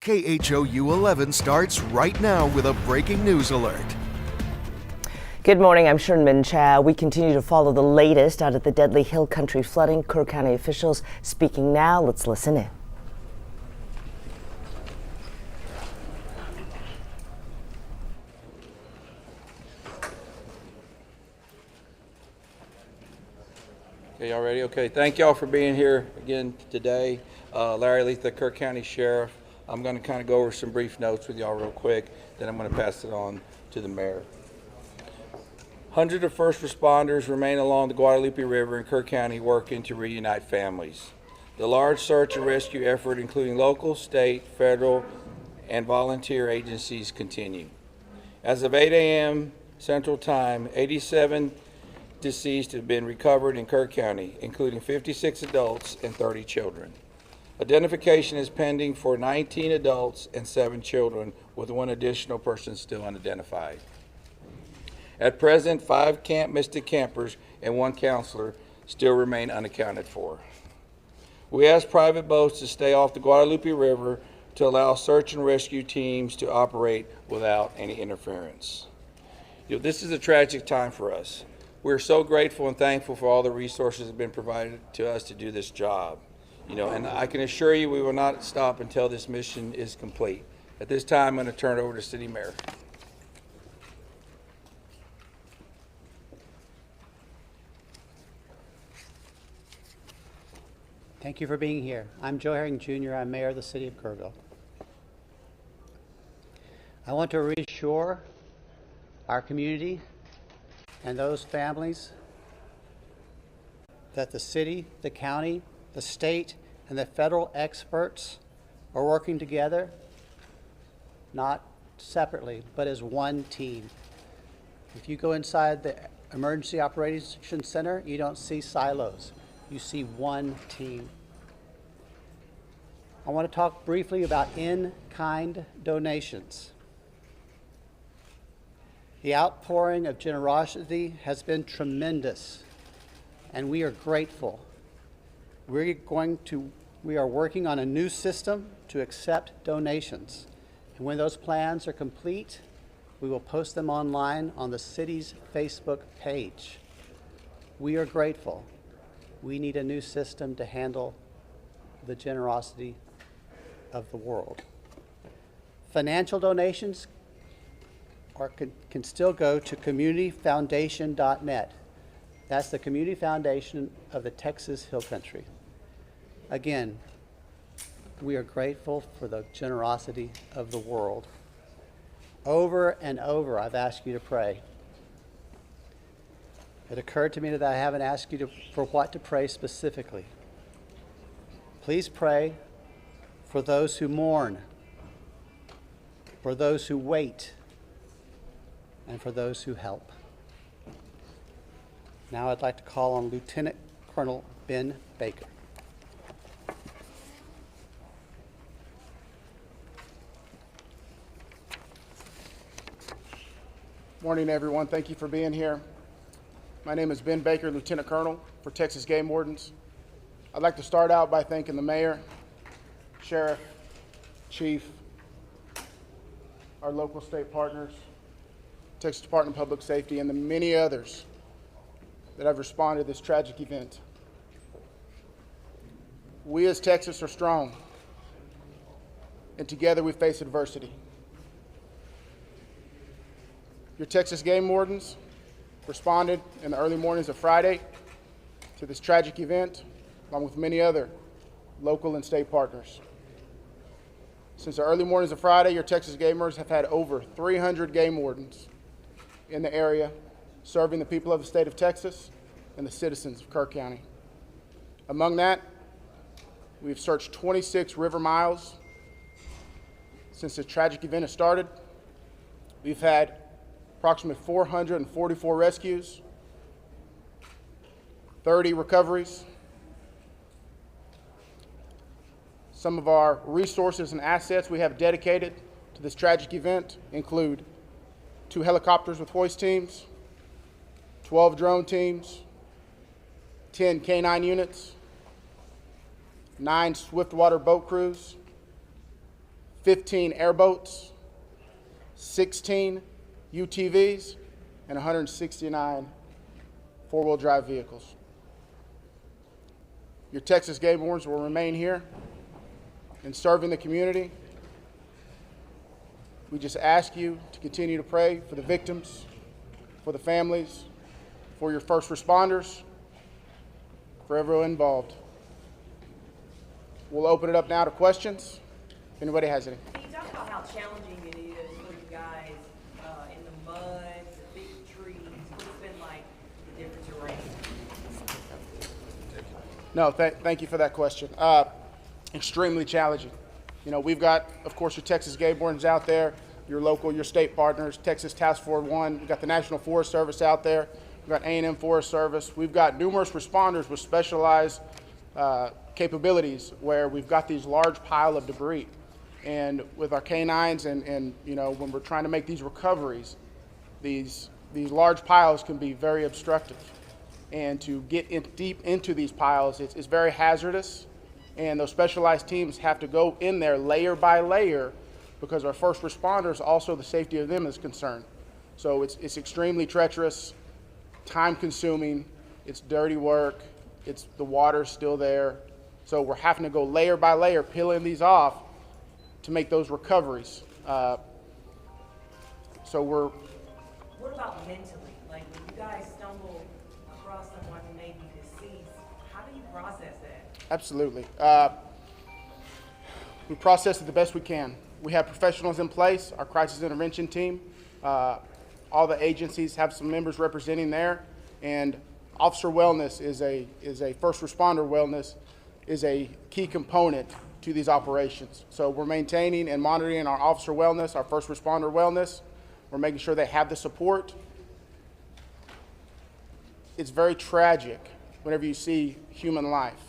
KHOU 11 starts right now with a breaking news alert. Good morning, I'm Sherman Chow. We continue to follow the latest out of the deadly hill country flooding. Kerr County officials speaking now. Let's listen in. Okay, y'all ready? Okay, thank y'all for being here again today. Larry Letha, Kerr County Sheriff. I'm going to kind of go over some brief notes with y'all real quick, then I'm going to pass it on to the mayor. Hundreds of first responders remain along the Guadalupe River in Kerr County working to reunite families. The large search and rescue effort, including local, state, federal, and volunteer agencies, continue. As of 8 a.m. Central Time, 87 deceased have been recovered in Kerr County, including 56 adults and 30 children. Identification is pending for 19 adults and 7 children, with 1 additional person still unidentified. At present, 5 Camp Mystic campers and 1 counselor still remain unaccounted for. We ask private boats to stay off the Guadalupe River to allow search and rescue teams to operate without any interference. This is a tragic time for us. We're so grateful and thankful for all the resources that have been provided to us to do this job. And I can assure you we will not stop until this mission is complete. At this time, I'm going to turn it over to City Mayor. Thank you for being here. I'm Joe Herring Jr. I'm Mayor of the City of Kerrville. I want to reassure our community and those families that the city, the county, the state, and the federal experts are working together, not separately, but as one team. If you go inside the Emergency Operations Center, you don't see silos. You see one team. I want to talk briefly about in-kind donations. The outpouring of generosity has been tremendous, and we are grateful. We are working on a new system to accept donations, and when those plans are complete, we will post them online on the city's Facebook page. We are grateful. We need a new system to handle the generosity of the world. Financial donations can still go to communityfoundation.net. That's the community foundation of the Texas Hill Country. Again, we are grateful for the generosity of the world. Over and over, I've asked you to pray. It occurred to me that I haven't asked you for what to pray specifically. Please pray for those who mourn, for those who wait, and for those who help. Now I'd like to call on Lieutenant Colonel Ben Baker. Morning, everyone. Thank you for being here. My name is Ben Baker, Lieutenant Colonel for Texas Game Wardens. I'd like to start out by thanking the Mayor, Sheriff, Chief, our local state partners, Texas Department of Public Safety, and the many others that have responded to this tragic event. We as Texas are strong, and together we face adversity. Your Texas Game Wardens responded in the early mornings of Friday to this tragic event, along with many other local and state partners. Since the early mornings of Friday, your Texas Gamers have had over 300 game wardens in the area, serving the people of the state of Texas and the citizens of Kerr County. Among that, we've searched 26 river miles since the tragic event has started. We've had approximately 444 rescues, 30 recoveries. Some of our resources and assets we have dedicated to this tragic event include 2 helicopters with hoist teams, 12 drone teams, 10 K-9 units, 9 swiftwater boat crews, 15 airboats, 16 UTVs, and 169 four-wheel drive vehicles. Your Texas Game Wardens will remain here and serving the community. We just ask you to continue to pray for the victims, for the families, for your first responders, for everyone involved. We'll open it up now to questions. If anybody has any. Can you talk about how challenging it is for you guys in the mud, the big trees? What's been like the difference of rain? No, thank you for that question. Extremely challenging. You know, we've got, of course, your Texas Game Wardens out there, your local, your state partners, Texas Task Force 1. We've got the National Forest Service out there. We've got A&M Forest Service. We've got numerous responders with specialized capabilities where we've got these large pile of debris. And with our canines and you know, when we're trying to make these recoveries, these large piles can be very obstructive. And to get deep into these piles, it's very hazardous. And those specialized teams have to go in there layer by layer because our first responders, also the safety of them is concerned. So it's extremely treacherous, time consuming, it's dirty work, the water's still there. So we're having to go layer by layer, peeling these off to make those recoveries. What about mentally? Like when you guys stumble across someone who may be deceased, how do you process that? Absolutely. We process it the best we can. We have professionals in place, our crisis intervention team. All the agencies have some members representing there, and officer wellness is a first responder wellness is a key component to these operations. So we're maintaining and monitoring our officer wellness, our first responder wellness. We're making sure they have the support. It's very tragic whenever you see human life,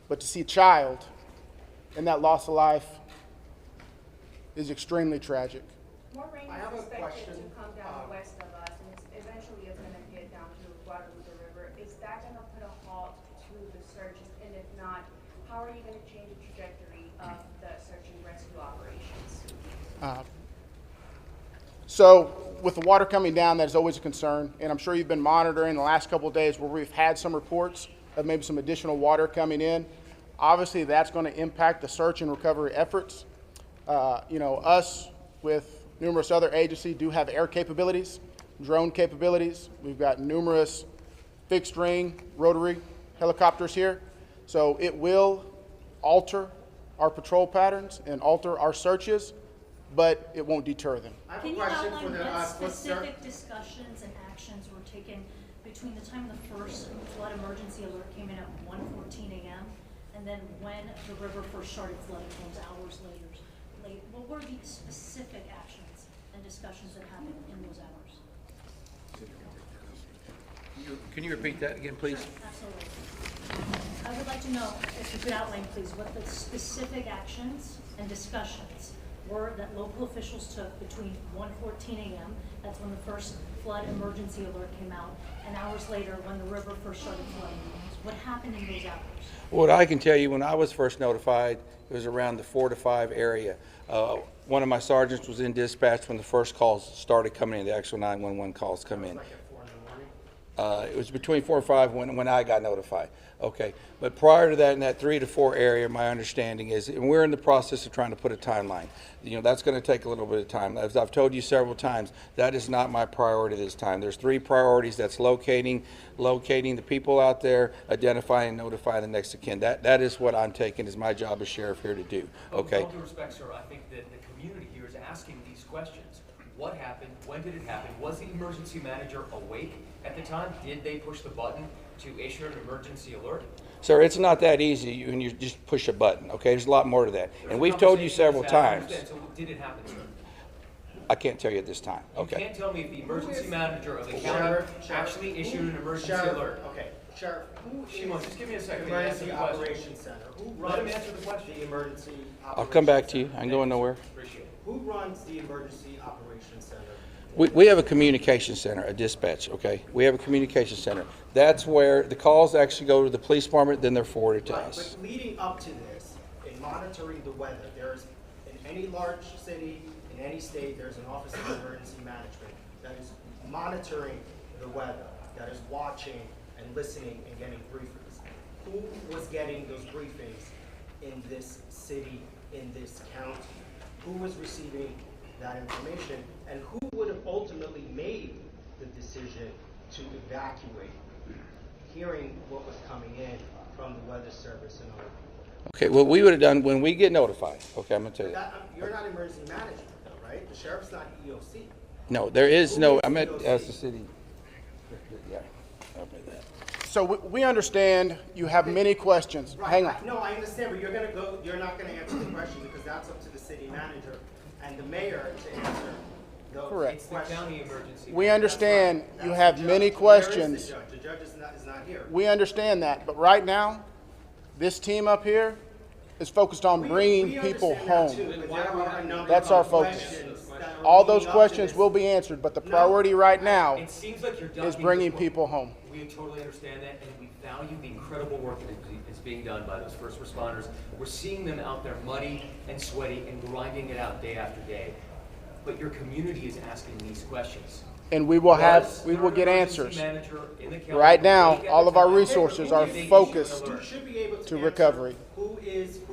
but to see a child and that loss of life is extremely tragic. More rain is expected to come down west of us, and eventually it's going to get down to Guadalupe River. Is that going to put a halt to the searches? And if not, how are you going to change the trajectory of the search and rescue operations? So with the water coming down, that is always a concern, and I'm sure you've been monitoring the last couple of days where we've had some reports of maybe some additional water coming in. Obviously, that's going to impact the search and recovery efforts. You know, us with numerous other agencies do have air capabilities, drone capabilities. We've got numerous fixed wing, rotary helicopters here. So it will alter our patrol patterns and alter our searches, but it won't deter them. Can you outline what specific discussions and actions were taken between the time the first flood emergency alert came in at 1:14 a.m. and then when the river first started flooding homes hours later? What were the specific actions and discussions that happened in those hours? Can you repeat that again, please? Absolutely. I would like to know if you could outline, please, what the specific actions and discussions were that local officials took between 1:14 a.m., that's when the first flood emergency alert came out, and hours later when the river first started flooding. What happened in those hours? What I can tell you, when I was first notified, it was around the 4 to 5 area. One of my sergeants was in dispatch when the first calls started coming in, the actual 911 calls come in. It was between 4 or 5 when I got notified. Okay, but prior to that, in that 3 to 4 area, my understanding is, and we're in the process of trying to put a timeline. You know, that's going to take a little bit of time. As I've told you several times, that is not my priority this time. There's 3 priorities. That's locating the people out there, identifying and notifying the next of kin. That is what I'm taking as my job as sheriff here to do. Okay. With all due respect, sir, I think that the community here is asking these questions. What happened? When did it happen? Was the emergency manager awake at the time? Did they push the button to issue an emergency alert? Sir, it's not that easy when you just push a button, okay? There's a lot more to that. And we've told you several times. So did it happen, sir? I can't tell you at this time, You okay? can't tell me if the emergency manager of the county actually issued an emergency alert. Okay, Sheriff, who Shimon, just give me a second. the emergency operations center? Who Let him runs answer the question. the emergency I'll come back to you. operations I ain't going nowhere. Appreciate it. center? Who runs the emergency operations center? We have a communication center, a dispatch, okay? We have a communication center. That's where the calls actually go to the police department, then they're forwarded to Right, us. but leading up to this, in monitoring the weather, there's an any large city in any state, there's an Office of Emergency Management that is monitoring the weather, that is watching and listening and getting briefings. Who was getting those briefings in this city, in this county? Who was receiving that information? And who would have ultimately made the decision to evacuate, hearing what was coming in from the Weather Service and other people? Okay, what we would have done when we get notified, okay, I'm gonna tell you. You're not emergency management though, right? The sheriff's not EOC. No, there is Who no, is I meant EOC? as the city. Yeah, I'll make that. So we understand you have many questions. Right. Hang on. No, I understand, but you're not gonna answer the question because that's up to the city manager and the mayor to answer those Correct. It's the questions. county emergency. We understand That's you the have judge. many Where is questions. the judge? The judge is not here. We understand that, but right now, this team up here is focused on bringing We people understand that home. too, but there are a number That's of our focus. questions that are All those leading up to questions this. will be answered, but the No. priority right now It seems like you're is ducking bringing the- people home. We totally understand that, and we value the incredible work that is being done by those first responders. We're seeing them out there muddy and sweaty and grinding it out day after day. But your community is asking these questions. And we will Was get there an answers. emergency manager in the county Right now, awake at all the of our time? resources are Did they issue an focused alert? You should be able to to answer recovery. who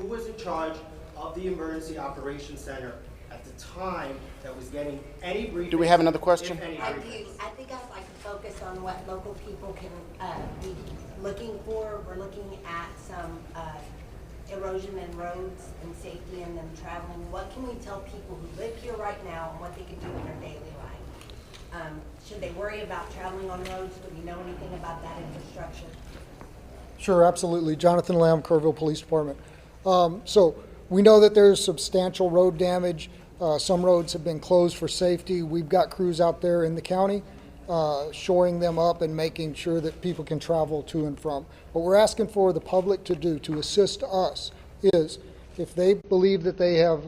was in charge of the Emergency Operations Center at the time that was getting any briefings. Do we have another question? if any I do. briefings. I think I'd like to focus on what local people can be looking for. We're looking at some erosion in roads and safety in them traveling. What can we tell people who live here right now and what they can do in their daily life? Should they worry about traveling on roads? Do we know anything about that infrastructure? Sure, absolutely. Jonathan Lamb, Kerrville Police Department. So we know that there's substantial road damage. Some roads have been closed for safety. We've got crews out there in the county shoring them up and making sure that people can travel to and from. What we're asking for the public to do to assist us is if they believe that they have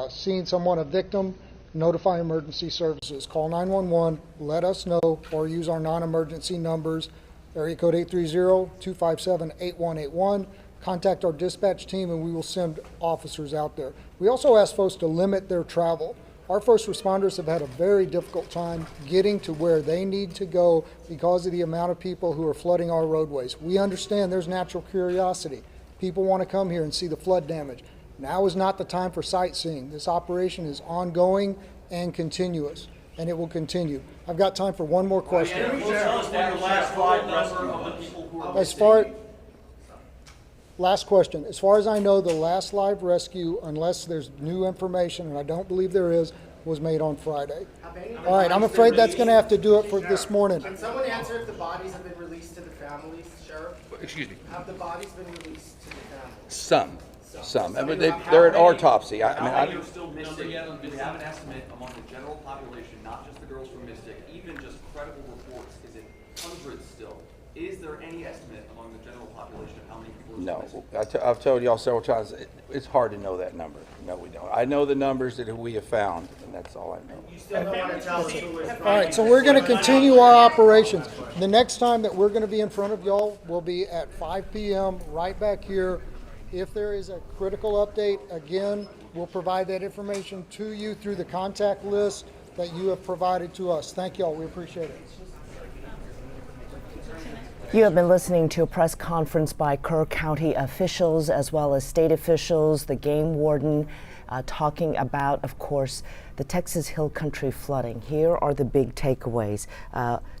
seen someone, a victim, notify emergency services. Call 911, let us know, or use our non-emergency numbers, area code 830-257-8181. Contact our dispatch team and we will send officers out there. We also ask folks to limit their travel. Our first responders have had a very difficult time getting to where they need to go because of the amount of people who are flooding our roadways. We understand there's natural curiosity. People want to come here and see the flood damage. Now is not the time for sightseeing. This operation is ongoing and continuous, and it will continue. I've got time for one more question. Last question. As far as I know, the last live rescue, unless there's new information, and I don't believe there is, was made on Friday. All right, I'm afraid that's going to have to do it for this morning. Can someone answer if the bodies have been released to the families, Sheriff? Excuse me. Have the bodies been released to the families? Some. I mean, they're at autopsy. I mean, How many are still missing? Do we have an estimate among the general population, not just the girls from Mystic, even just credible reports? Is it hundreds still? Is there any estimate among the general population of how many people are still missing? I've told y'all several times, it's hard to know that number. No, we don't. I know the numbers that we have found, and that's all I know. You still don't want to tell us who is. All right, so we're going to continue our operations. The next time that we're going to be in front of y'all will be at 5 p.m. right back here. If there is a critical update, again, we'll provide that information to you through the contact list that you have provided to us. Thank y'all. We appreciate it. You have been listening to a press conference by Kerr County officials as well as state officials, the game warden, talking about, of course, the Texas Hill Country flooding. Here are the big takeaways.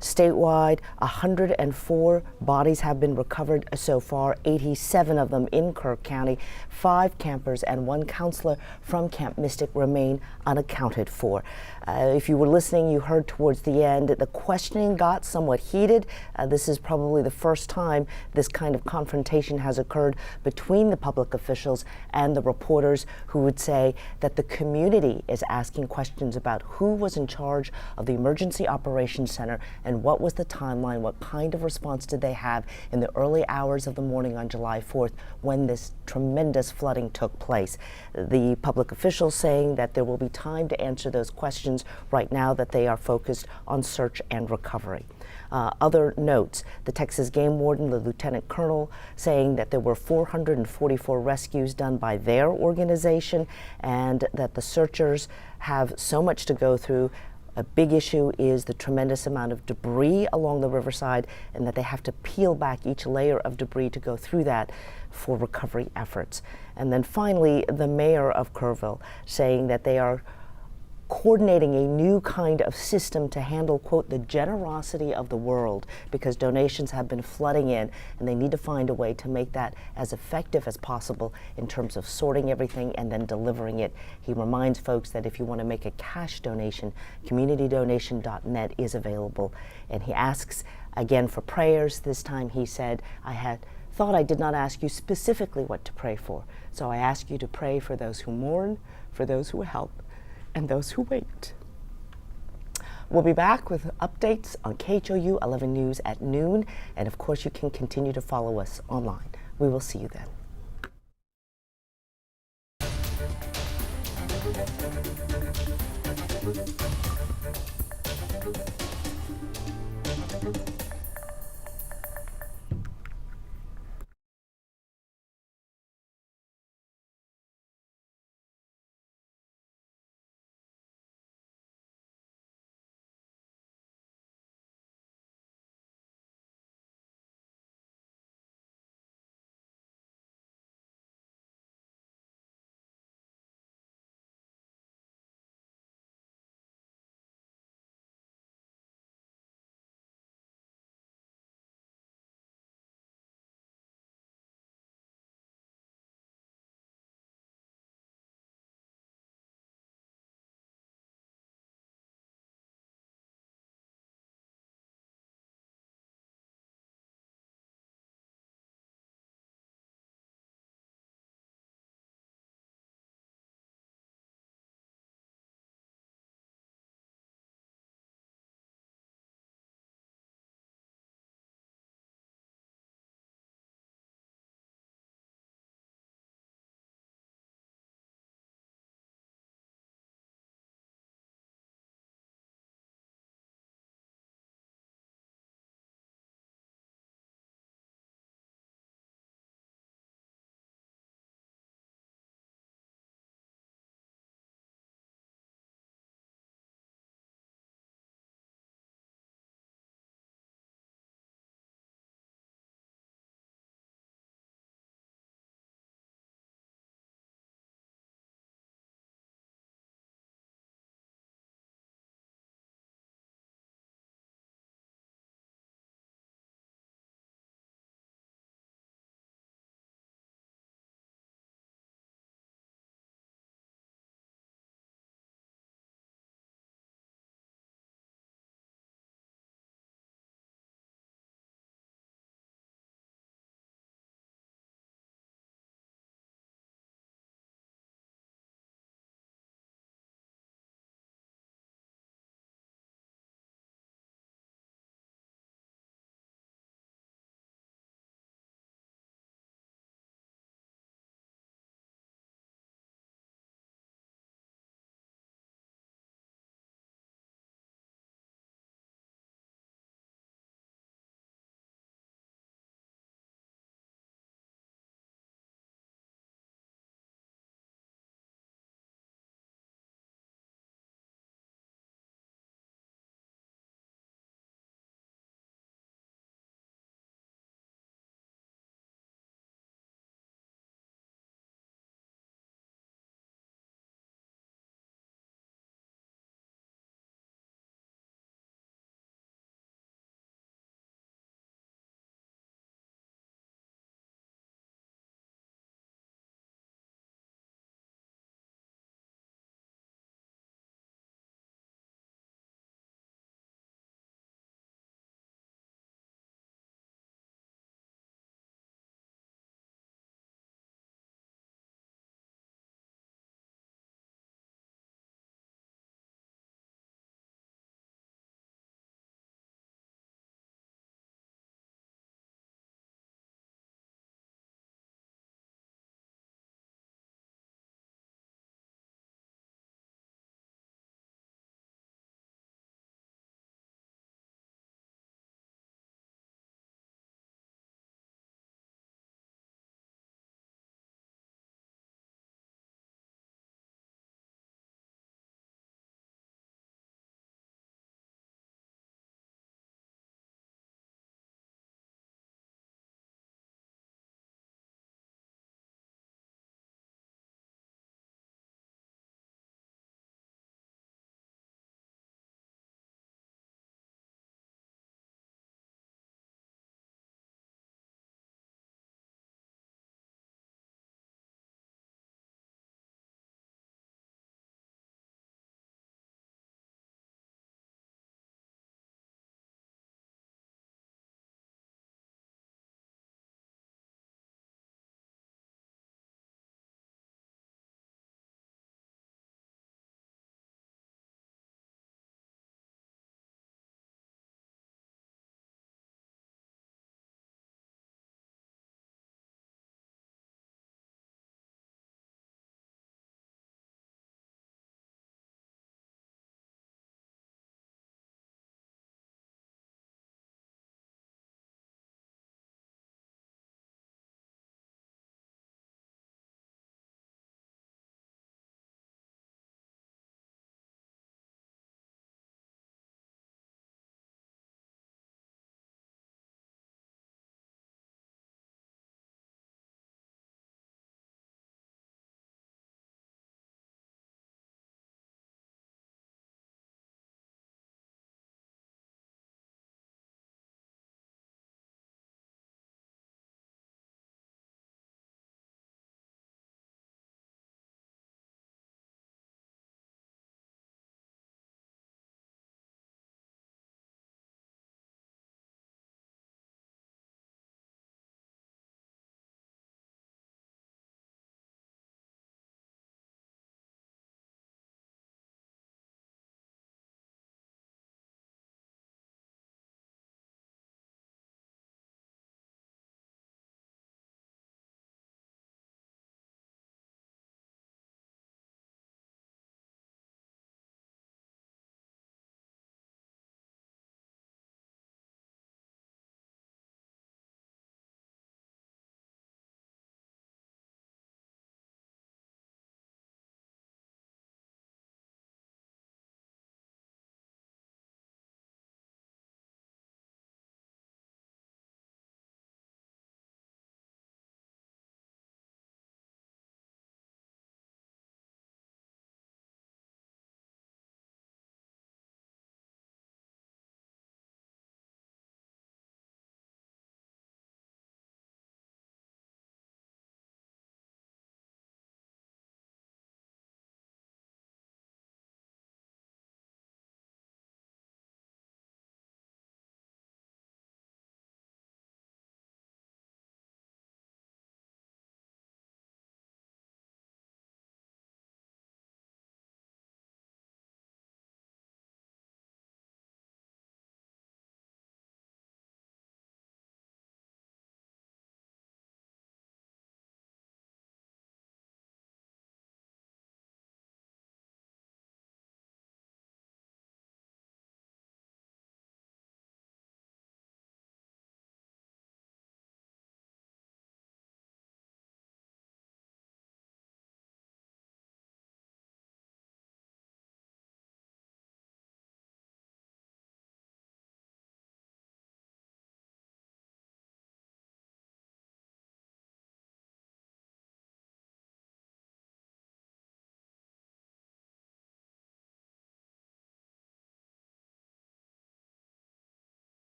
Statewide, 104 bodies have been recovered so far, 87 of them in Kerr County. 5 campers and 1 counselor from Camp Mystic remain unaccounted for. If you were listening, you heard towards the end the questioning got somewhat heated. This is probably the first time this kind of confrontation has occurred between the public officials and the reporters who would say that the community is asking asking questions about who was in charge of the Emergency Operations Center and what was the timeline, what kind of response did they have in the early hours of the morning on July 4th when this tremendous flooding took place. The public officials saying that there will be time to answer those questions right now, that they are focused on search and recovery. Other notes, the Texas game warden, the lieutenant colonel, saying that there were 444 rescues done by their organization and that the searchers have so much to go through. A big issue is the tremendous amount of debris along the riverside and that they have to peel back each layer of debris to go through that for recovery efforts. And then finally, the mayor of Kerrville saying that they are coordinating a new kind of system to handle, quote, the generosity of the world, because donations have been flooding in and they need to find a way to make that as effective as possible in terms of sorting everything and then delivering it. He reminds folks that if you want to make a cash donation, communitydonation.net is available. And he asks again for prayers. This time he said, I thought I did not ask you specifically what to pray for. So I ask you to pray for those who mourn, for those who help, and those who wait. We'll be back with updates on KHOU 11 News at noon, and of course you can continue to follow us online. We will see you then.